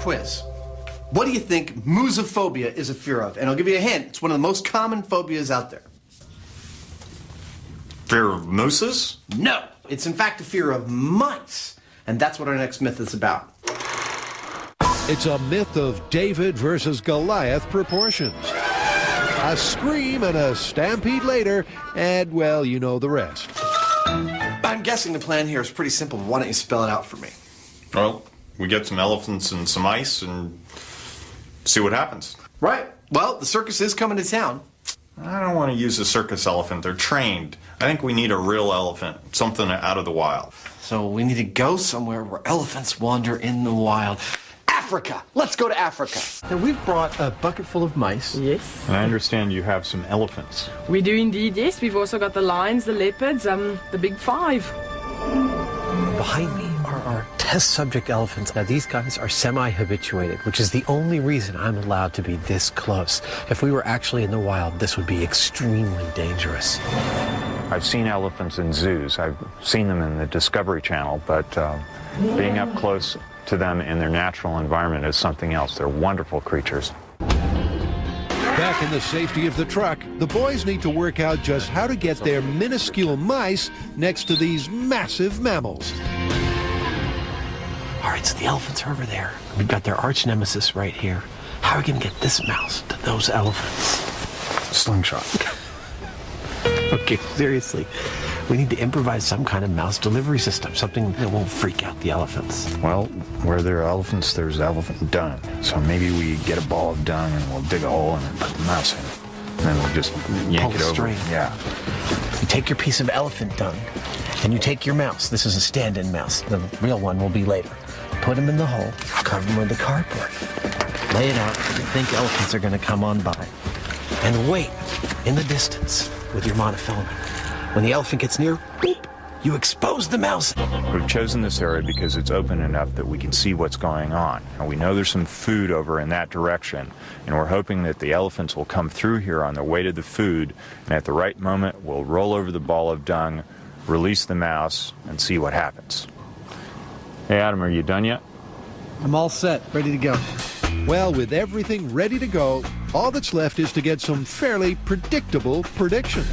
quiz. What do you think musophobia is a fear of? And I'll give you a hint. It's one of the most common phobias out there. Fear of mooses? No. It's in fact a fear of mice. And that's what our next myth is about. It's a myth of David versus Goliath proportions. A scream and a stampede later, and, well, you know the rest. I'm guessing the plan here is pretty simple. Why don't you spell it out for me? Well, we get some elephants and some ice and see what happens. Right. Well, the circus is coming to town. I don't want to use a circus elephant. They're trained. I think we need a real elephant, something out of the wild. So we need to go somewhere where elephants wander in the wild. Africa! Let's go to Africa. Now, we've brought a bucket full of mice. Yes. And I understand you have some elephants. We do indeed, yes. We've also got the lions, the leopards, the big five. Behind me are our test subject elephants. Now, these guys are semi-habituated, which is the only reason I'm allowed to be this close. If we were actually in the wild, this would be extremely dangerous. I've seen elephants in zoos. I've seen them in the Discovery Channel, but being up close to them in their natural environment is something else. They're wonderful creatures. Back in the safety of the truck, the boys need to work out just how to get their minuscule mice next to these massive mammals. All right, so the elephants are over there. We've got their arch nemesis right here. How are we going to get this mouse to those elephants? Slingshot. Okay, seriously. We need to improvise some kind of mouse delivery system, something that won't freak out the elephants. Well, where there are elephants, there's elephant dung. So maybe we get a ball of dung and we'll dig a hole and then put the mouse in it. And then we'll just yank it over. String. Yeah. You take your piece of elephant dung, and you take your mouse. This is a stand-in mouse. The real one will be later. Put them in the hole, cover them with the cardboard. Lay it out. You think elephants are going to come on by. And wait in the distance with your monofilament. When the elephant gets near, boop, you expose the mouse. We've chosen this area because it's open enough that we can see what's going on. And we know there's some food over in that direction. And we're hoping that the elephants will come through here on their way to the food. And at the right moment, we'll roll over the ball of dung, release the mouse, and see what happens. Hey, Adam, are you done yet? I'm all set, ready to go. Well, with everything ready to go, all that's left is to get some fairly predictable predictions.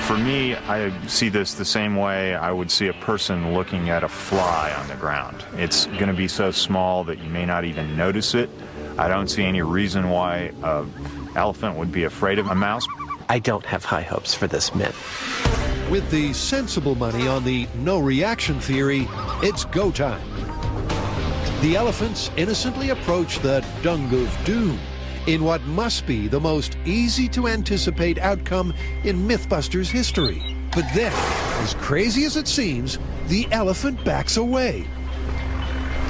For me, I see this the same way I would see a person looking at a fly on the ground. It's going to be so small that you may not even notice it. I don't see any reason why an elephant would be afraid of a mouse. I don't have high hopes for this myth. With the sensible money on the no reaction theory, it's go time. The elephants innocently approach the dung of doom in what must be the most easy to anticipate outcome in Mythbusters history. But then, as crazy as it seems, the elephant backs away.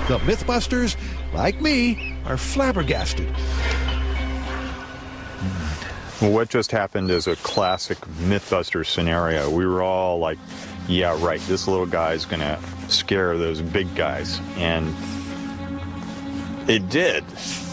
The Mythbusters, like me, are flabbergasted. Well, what just happened is a classic Mythbusters scenario. We were all like, yeah, right, this little guy's going to scare those big guys. And it did.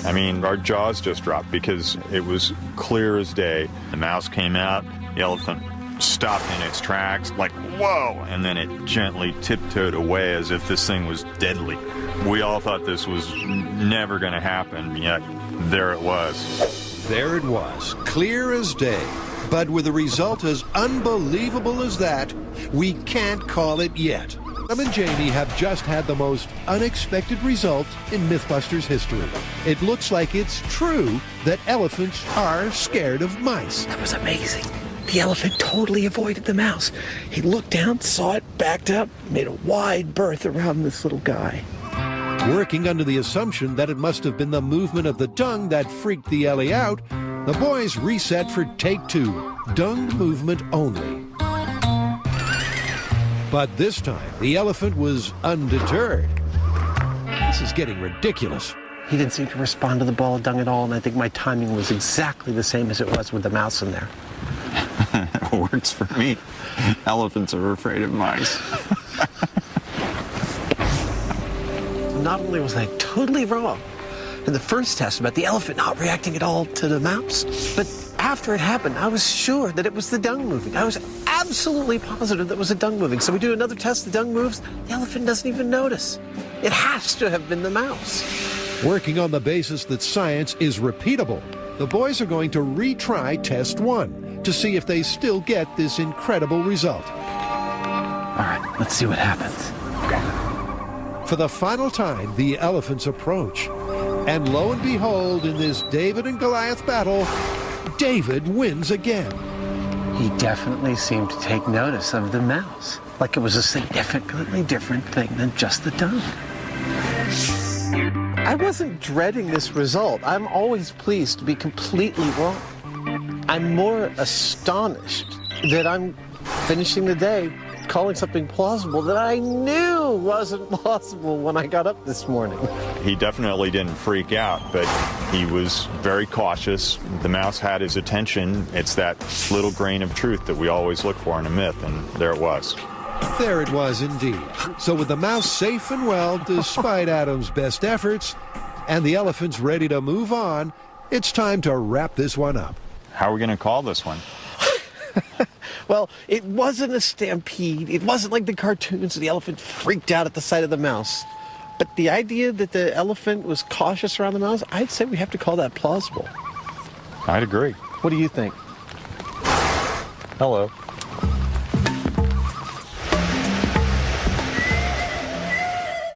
I mean, our jaws just dropped because it was clear as day. The mouse came out, the elephant stopped in its tracks, like, whoa! And then it gently tiptoed away as if this thing was deadly. We all thought this was never going to happen, yet there it was. There it was, clear as day. But with a result as unbelievable as that, we can't call it yet. Adam and Jamie have just had the most unexpected result in Mythbusters history. It looks like it's true that elephants are scared of mice. That was amazing. The elephant totally avoided the mouse. He looked down, saw it, backed up, made a wide berth around this little guy. Working under the assumption that it must have been the movement of the dung that freaked the Ellie out, the boys reset for take two, dung movement only. But this time, the elephant was undeterred. This is getting ridiculous. He didn't seem to respond to the ball of dung at all, and I think my timing was exactly the same as it was with the mouse in there. Works for me. Elephants are afraid of mice. Not only was I totally wrong in the first test about the elephant not reacting at all to the mouse, but after it happened, I was sure that it was the dung moving. I was absolutely absolutely positive that was a dung moving. So we do another test, the dung moves, the elephant doesn't even notice. It has to have been the mouse. Working on the basis that science is repeatable, the boys are going to retry test 1 to see if they still get this incredible result. All right, let's see what happens. For the final time, the elephants approach. And lo and behold, in this David and Goliath battle, David wins again. He definitely seemed to take notice of the mouse, like it was a significantly different thing than just the dung. I wasn't dreading this result. I'm always pleased to be completely wrong. I'm more astonished that I'm finishing the day calling something plausible that I knew wasn't plausible when I got up this morning. He definitely didn't freak out, but he was very cautious. The mouse had his attention. It's that little grain of truth that we always look for in a myth, and there it was. There it was indeed. So with the mouse safe and well, despite Adam's best efforts, and the elephants ready to move on, it's time to wrap this one up. How are we going to call this one? Well, it wasn't a stampede. It wasn't like the cartoons. The elephant freaked out at the sight of the mouse. But the idea that the elephant was cautious around the mouse, I'd say we have to call that plausible. I'd agree. What do you think? Hello.